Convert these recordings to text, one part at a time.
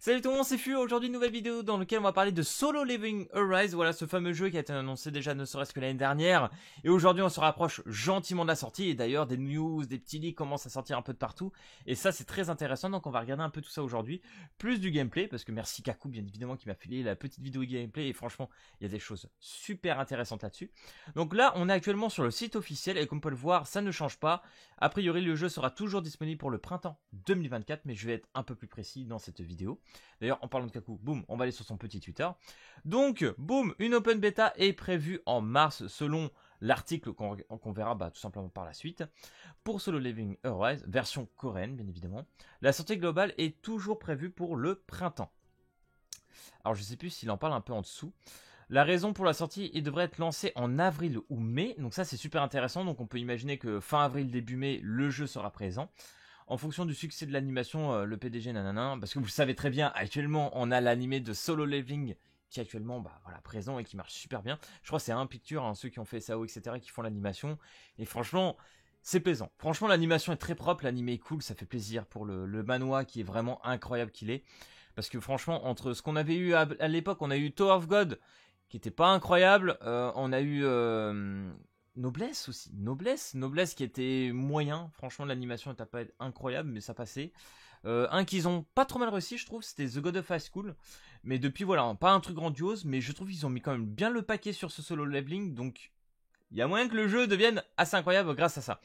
Salut tout le monde, c'est Fu. Aujourd'hui, nouvelle vidéo dans laquelle on va parler de Solo Leveling Arise. Voilà ce fameux jeu qui a été annoncé déjà ne serait-ce que l'année dernière. Et aujourd'hui, on se rapproche gentiment de la sortie. Et d'ailleurs, des news, des petits leaks commencent à sortir un peu de partout. Et ça, c'est très intéressant. Donc, on va regarder un peu tout ça aujourd'hui. Plus du gameplay, parce que merci Kaku, bien évidemment, qui m'a filé la petite vidéo gameplay. Et franchement, il y a des choses super intéressantes là-dessus. Donc là, on est actuellement sur le site officiel. Et comme on peut le voir, ça ne change pas. A priori, le jeu sera toujours disponible pour le printemps 2024. Mais je vais être un peu plus précis dans cette vidéo. D'ailleurs, en parlant de Kaku, boum, on va aller sur son petit Twitter. Donc, boum, une open beta est prévue en mars selon l'article qu'on verra tout simplement par la suite. Pour Solo Leveling Arise, version coréenne bien évidemment. La sortie globale est toujours prévue pour le printemps. Alors, je ne sais plus s'il en parle un peu en dessous. La raison pour la sortie, il devrait être lancé en avril ou mai. Donc ça, c'est super intéressant. Donc on peut imaginer que fin avril, début mai, le jeu sera présent. En fonction du succès de l'animation, le PDG nanana, parce que vous le savez très bien, actuellement on a l'animé de Solo Leveling qui est actuellement présent et qui marche super bien. Je crois que c'est un Picture, hein, ceux qui ont fait SAO, etc., qui font l'animation. Et franchement, c'est plaisant. Franchement, l'animation est très propre, l'animé est cool, ça fait plaisir pour le manhwa qui est vraiment incroyable qu'il est. Parce que franchement, entre ce qu'on avait eu à l'époque, on a eu Tower of God, qui était pas incroyable, on a eu... Noblesse aussi, Noblesse qui était moyen, franchement l'animation n'était pas incroyable mais ça passait. Un qu'ils ont pas trop mal réussi je trouve, c'était The God of High School, mais depuis voilà, pas un truc grandiose, mais je trouve qu'ils ont mis quand même bien le paquet sur ce solo leveling, donc il y a moyen que le jeu devienne assez incroyable grâce à ça.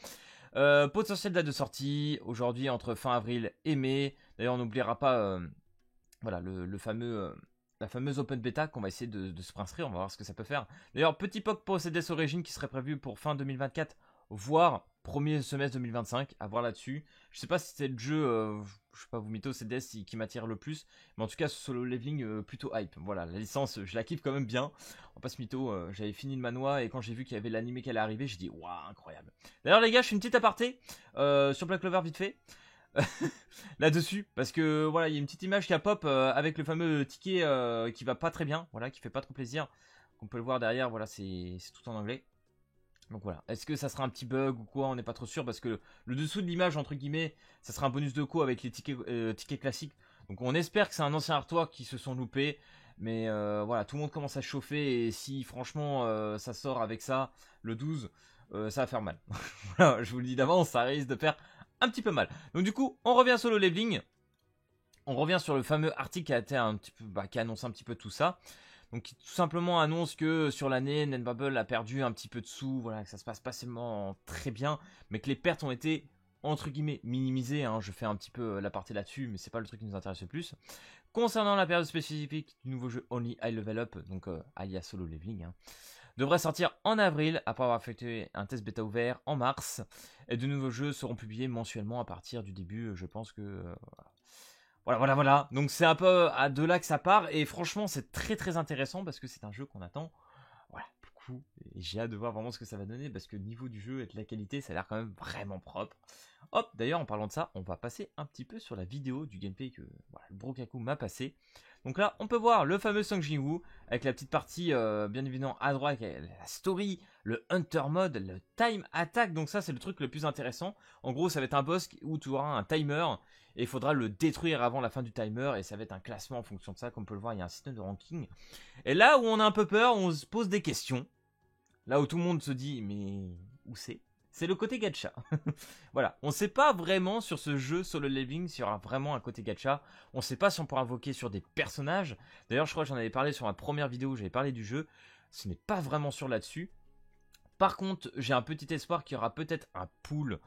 Potentiel date de sortie, aujourd'hui entre fin avril et mai, d'ailleurs on n'oubliera pas voilà le fameux... la fameuse open beta qu'on va essayer de se princerer, on va voir ce que ça peut faire. D'ailleurs, petit POC pour CDS Origin qui serait prévu pour fin 2024, voire premier semestre 2025, à voir là-dessus. Je sais pas si c'est le jeu, je sais pas vous mytho, CDS qui m'attire le plus, mais en tout cas ce solo leveling plutôt hype. Voilà, la licence, je la kiffe quand même bien. On passe mytho, j'avais fini le manhwa et quand j'ai vu qu'il y avait l'animé qui allait arriver, j'ai dit waouh, incroyable. D'ailleurs les gars, je fais une petite aparté sur Black Clover vite fait. Là-dessus, parce que voilà, il y a une petite image qui a pop avec le fameux ticket qui va pas très bien, voilà, qui fait pas trop plaisir. On peut le voir derrière, voilà, c'est tout en anglais. Donc voilà, est-ce que ça sera un petit bug ou quoi, on n'est pas trop sûr, parce que le dessous de l'image, entre guillemets, ça sera un bonus de co avec les tickets classiques. Donc on espère que c'est un ancien artwork qui se sont loupés, mais voilà, tout le monde commence à chauffer, et si franchement ça sort avec ça, le 12, ça va faire mal. Voilà, je vous le dis d'avance, ça risque de faire un petit peu mal. Donc du coup, on revient sur le leveling. On revient sur le fameux article qui a été un petit peu, qui annonce un petit peu tout ça. Donc qui tout simplement annonce que sur l'année, Netbubble a perdu un petit peu de sous, voilà, que ça se passe pas seulement très bien, mais que les pertes ont été entre guillemets minimisées. Hein. Je fais un petit peu l'aparté là-dessus, mais c'est pas le truc qui nous intéresse le plus. Concernant la période spécifique du nouveau jeu Only High Level Up, donc alias Solo Leveling, hein, devrait sortir en avril après avoir effectué un test bêta ouvert en mars. Et de nouveaux jeux seront publiés mensuellement à partir du début. Je pense que voilà. Donc c'est un peu à de là que ça part. Et franchement, c'est très très intéressant parce que c'est un jeu qu'on attend. Voilà, beaucoup. Et j'ai hâte de voir vraiment ce que ça va donner parce que le niveau du jeu et de la qualité, ça a l'air quand même vraiment propre. Hop, d'ailleurs, en parlant de ça, on va passer un petit peu sur la vidéo du gameplay que voilà, le Brokaku m'a passé. Donc là, on peut voir le fameux Sung Jin-woo avec la petite partie, bien évidemment, à droite, avec la story, le Hunter Mode, le Time Attack. Donc ça, c'est le truc le plus intéressant. En gros, ça va être un boss où tu auras un timer et il faudra le détruire avant la fin du timer. Et ça va être un classement en fonction de ça. Comme on peut le voir, il y a un système de ranking. Et là où on a un peu peur, on se pose des questions. Là où tout le monde se dit, mais où c'est le côté gacha. Voilà, on sait pas vraiment sur ce jeu Solo Leveling s'il y aura vraiment un côté gacha. On sait pas si on pourra invoquer sur des personnages. D'ailleurs, je crois que j'en avais parlé sur ma première vidéo où j'avais parlé du jeu. Ce n'est pas vraiment sûr là-dessus. Par contre, j'ai un petit espoir qu'il y aura peut-être un pool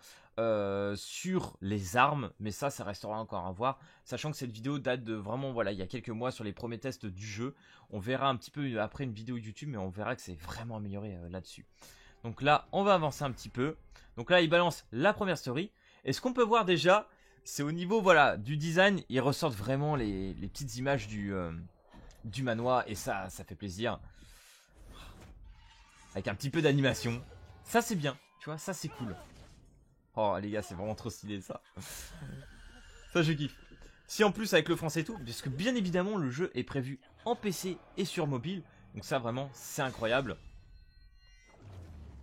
sur les armes, mais ça restera encore à voir, sachant que cette vidéo date de vraiment, voilà, il y a quelques mois sur les premiers tests du jeu. On verra un petit peu après une vidéo YouTube, mais on verra que c'est vraiment amélioré là-dessus. Donc là, on va avancer un petit peu. Donc là, il balance la première story. Et ce qu'on peut voir déjà, c'est au niveau voilà, du design, ils ressortent vraiment les petites images du manhwa. Et ça fait plaisir. Avec un petit peu d'animation. Ça, c'est bien. Tu vois, ça, c'est cool. Oh, les gars, c'est vraiment trop stylé, ça. Ça, je kiffe. Si en plus, avec le français et tout, parce que bien évidemment, le jeu est prévu en PC et sur mobile. Donc ça, vraiment, c'est incroyable.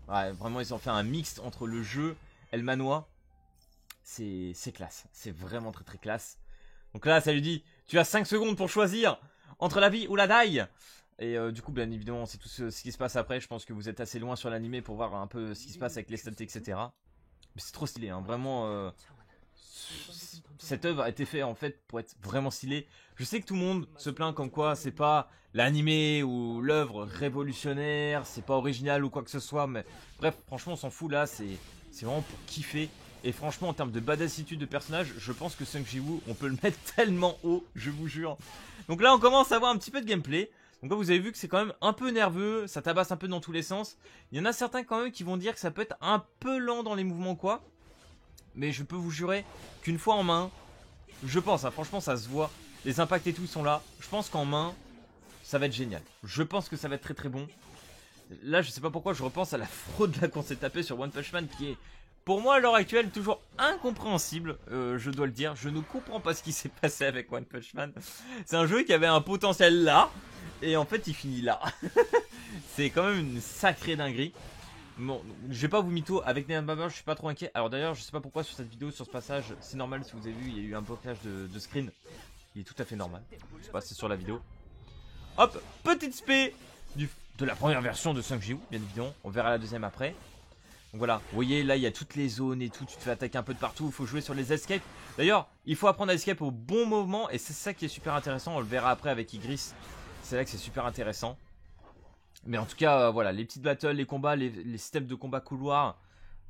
Ouais, vraiment, ils ont fait un mix entre le jeu et le manhwa. C'est classe. C'est vraiment très très classe. Donc là, ça lui dit Tu as 5 secondes pour choisir entre la vie ou la die. Et du coup, bien évidemment, c'est tout ce qui se passe après. Je pense que vous êtes assez loin sur l'animé pour voir un peu ce qui se passe avec les stats, etc. Mais c'est trop stylé, hein. Vraiment, cette œuvre a été faite en fait pour être vraiment stylée. Je sais que tout le monde se plaint comme quoi c'est pas l'animé ou l'œuvre révolutionnaire, c'est pas original ou quoi que ce soit. Mais bref, franchement, on s'en fout là. C'est vraiment pour kiffer. Et franchement, en termes de badassitude de personnage, je pense que Sung Ji-woo, on peut le mettre tellement haut, je vous jure. Donc là, on commence à avoir un petit peu de gameplay. Donc là, vous avez vu que c'est quand même un peu nerveux, ça tabasse un peu dans tous les sens. Il y en a certains quand même qui vont dire que ça peut être un peu lent dans les mouvements quoi. Mais je peux vous jurer qu'une fois en main, je pense, hein, franchement ça se voit, les impacts et tout sont là. Je pense qu'en main, ça va être génial. Je pense que ça va être très très bon. Là, je sais pas pourquoi, je repense à la fraude là qu'on s'est tapé sur One Punch Man qui est... Pour moi, à l'heure actuelle, toujours incompréhensible, je dois le dire. Je ne comprends pas ce qui s'est passé avec One Punch Man. C'est un jeu qui avait un potentiel là, et en fait, il finit là. C'est quand même une sacrée dinguerie. Bon, je vais pas vous mytho, avec Neon Baba, je suis pas trop inquiet. Alors d'ailleurs, je sais pas pourquoi sur cette vidéo, sur ce passage, c'est normal si vous avez vu, il y a eu un blocage de screen. Il est tout à fait normal. Je sais pas, c'est sur la vidéo. Hop, petite spé de la première version de Sung Ji-woo, bien évidemment. On verra la deuxième après. Donc voilà, vous voyez là il y a toutes les zones et tout, tu te fais attaquer un peu de partout, il faut jouer sur les escapes. D'ailleurs, il faut apprendre à escape au bon moment et c'est ça qui est super intéressant, on le verra après avec Igris. C'est là que c'est super intéressant. Mais en tout cas, voilà, les petites battles, les combats, les systèmes de combat couloir,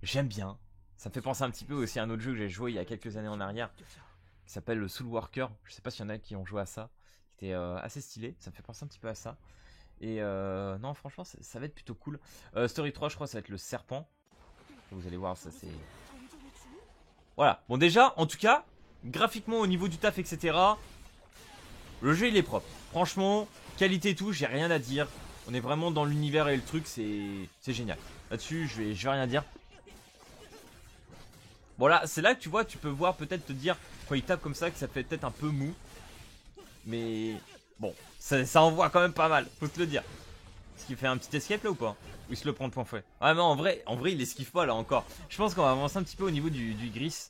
j'aime bien. Ça me fait penser un petit peu aussi à un autre jeu que j'ai joué il y a quelques années en arrière, qui s'appelle Soul Worker. Je sais pas s'il y en a qui ont joué à ça, qui était assez stylé, ça me fait penser un petit peu à ça. Et non, franchement, ça va être plutôt cool. Story 3, je crois, ça va être le serpent. Vous allez voir, ça c'est... Voilà, bon déjà, en tout cas, graphiquement au niveau du taf, etc. Le jeu il est propre. Franchement, qualité et tout, j'ai rien à dire. On est vraiment dans l'univers et le truc, c'est génial. Là-dessus, je vais rien dire. Bon là, c'est là que tu vois, tu peux voir peut-être te dire, quand il tape comme ça, que ça fait peut-être un peu mou. Mais bon, ça envoie quand même pas mal, faut te le dire. Est-ce qu'il fait un petit escape là ou pas? Ou il se le prend de point fouet? Ah non, en vrai il esquive pas là encore. Je pense qu'on va avancer un petit peu au niveau du gris.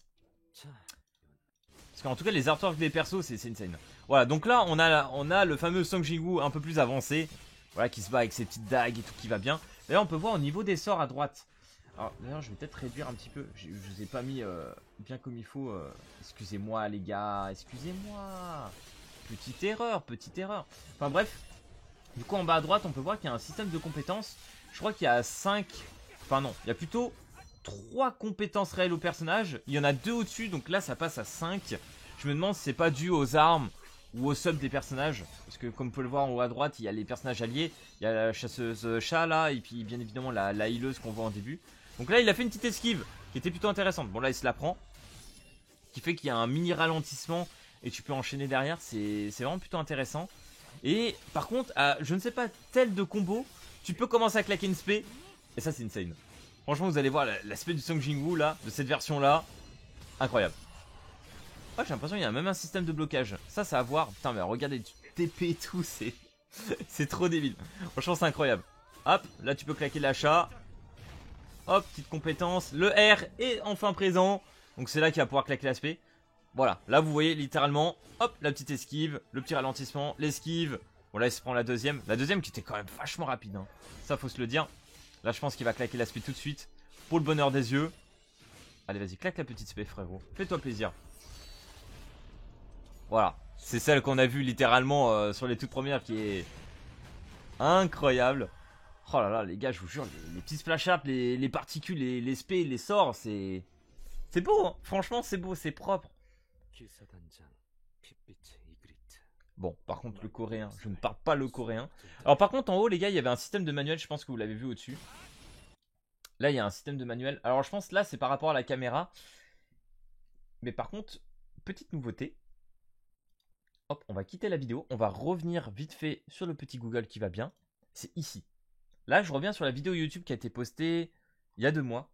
Parce qu'en tout cas les artworks des persos c'est insane. Voilà, donc là on a le fameux Sung Ji-woo un peu plus avancé. Voilà, qui se bat avec ses petites dagues et tout qui va bien. D'ailleurs on peut voir au niveau des sorts à droite. Alors d'ailleurs je vais peut-être réduire un petit peu. Je vous ai pas mis bien comme il faut. Excusez-moi les gars, excusez-moi. Petite erreur, petite erreur. Enfin bref. Du coup en bas à droite on peut voir qu'il y a un système de compétences. Je crois qu'il y a 5. Enfin non, il y a plutôt 3 compétences réelles au personnage. Il y en a 2 au-dessus, donc là ça passe à 5. Je me demande si c'est pas dû aux armes ou au sub des personnages. Parce que comme on peut le voir en haut à droite, il y a les personnages alliés. Il y a la chasseuse chat là, et puis bien évidemment la healeuse qu'on voit en début. Donc là il a fait une petite esquive qui était plutôt intéressante. Bon là il se la prend. Qui fait qu'il y a un mini ralentissement et tu peux enchaîner derrière. C'est vraiment plutôt intéressant. Et par contre, je ne sais pas, tel de combo, tu peux commencer à claquer une spé. Et ça c'est insane. Franchement vous allez voir l'aspect du Sung Ji-woo là, de cette version là. Incroyable. Oh, j'ai l'impression qu'il y a même un système de blocage. Ça à voir. Putain mais regardez du TP et tout, c'est trop débile. Franchement c'est incroyable. Hop, là tu peux claquer l'achat. Hop, petite compétence. Le R est enfin présent. Donc c'est là qu'il va pouvoir claquer l'aspect. Voilà, là vous voyez littéralement, hop, la petite esquive, le petit ralentissement, l'esquive. Bon là il se prend la deuxième qui était quand même vachement rapide, hein. Ça faut se le dire. Là je pense qu'il va claquer l'aspect tout de suite, pour le bonheur des yeux. Allez vas-y, claque la petite spé frérot, fais-toi plaisir. Voilà, c'est celle qu'on a vue littéralement sur les toutes premières qui est incroyable. Oh là là les gars, je vous jure, les petits splash up, les particules, les spé, les sorts, c'est beau, hein. Franchement c'est beau, c'est propre. Bon, par contre le coréen, je ne parle pas le coréen. Alors par contre en haut les gars, il y avait un système de manuel, je pense que vous l'avez vu au-dessus. Là il y a un système de manuel. Alors je pense là c'est par rapport à la caméra. Mais par contre, petite nouveauté. Hop, on va quitter la vidéo, on va revenir vite fait sur le petit Google qui va bien. C'est ici. Là je reviens sur la vidéo YouTube qui a été postée il y a 2 mois.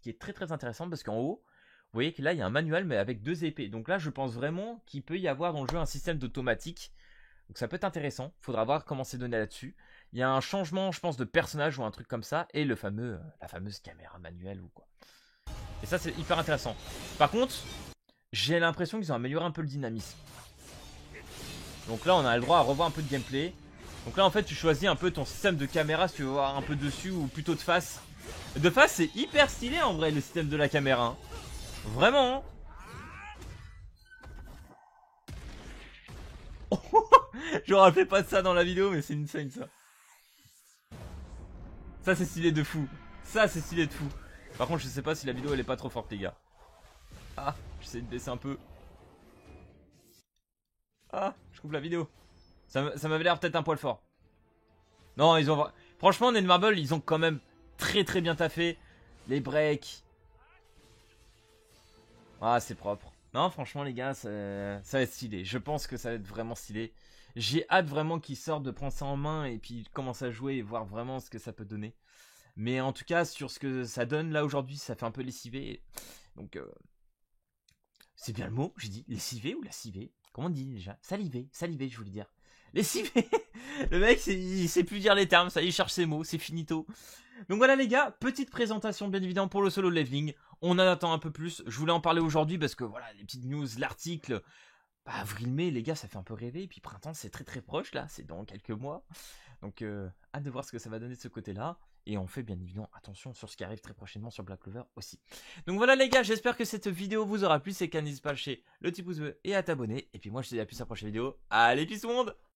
Qui est très très intéressante parce qu'en haut, vous voyez que là il y a un manuel mais avec 2 épées. Donc là je pense vraiment qu'il peut y avoir dans le jeu un système d'automatique. Donc ça peut être intéressant. Faudra voir comment c'est donné là-dessus. Il y a un changement je pense de personnage ou un truc comme ça. Et la fameuse caméra manuelle ou quoi. Et ça c'est hyper intéressant. Par contre, j'ai l'impression qu'ils ont amélioré un peu le dynamisme. Donc là on a le droit à revoir un peu de gameplay. Donc là en fait tu choisis un peu ton système de caméra si tu veux voir un peu dessus ou plutôt de face. De face c'est hyper stylé en vrai le système de la caméra hein. Vraiment hein. Je me rappelais pas de ça dans la vidéo mais c'est insane ça. Ça c'est stylé de fou. Ça c'est stylé de fou. Par contre je sais pas si la vidéo elle est pas trop forte les gars. Ah j'essaie de baisser un peu. Ah je coupe la vidéo. Ça m'avait l'air peut-être un poil fort. Non ils ont... Franchement Netmarble ils ont quand même très bien taffé. Les breaks. Ah c'est propre. Non franchement les gars ça va être stylé. Je pense que ça va être vraiment stylé. J'ai hâte vraiment qu'ils sortent de prendre ça en main et puis commencer à jouer et voir vraiment ce que ça peut donner. Mais en tout cas sur ce que ça donne là aujourd'hui ça fait un peu lessivé. Donc c'est bien le mot, j'ai dit lessivé ou lassivé. Comment on dit déjà? Salivé je voulais dire. Lessivé. Le mec il sait plus dire les termes, ça y est, il cherche ses mots, c'est finito. Donc voilà les gars, petite présentation bien évidemment pour le solo leveling. On en attend un peu plus, je voulais en parler aujourd'hui parce que voilà, les petites news, l'article. Bah, avril-mai les gars ça fait un peu rêver, et puis printemps c'est très proche là, c'est dans quelques mois. Donc hâte de voir ce que ça va donner de ce côté là. Et on fait bien évidemment attention sur ce qui arrive très prochainement sur Black Clover aussi. Donc voilà les gars, j'espère que cette vidéo vous aura plu. C'est qu'à n'hésite pas à lâcher le petit pouce bleu et à t'abonner. Et puis moi je te dis à plus à la prochaine vidéo. Allez peace tout le monde.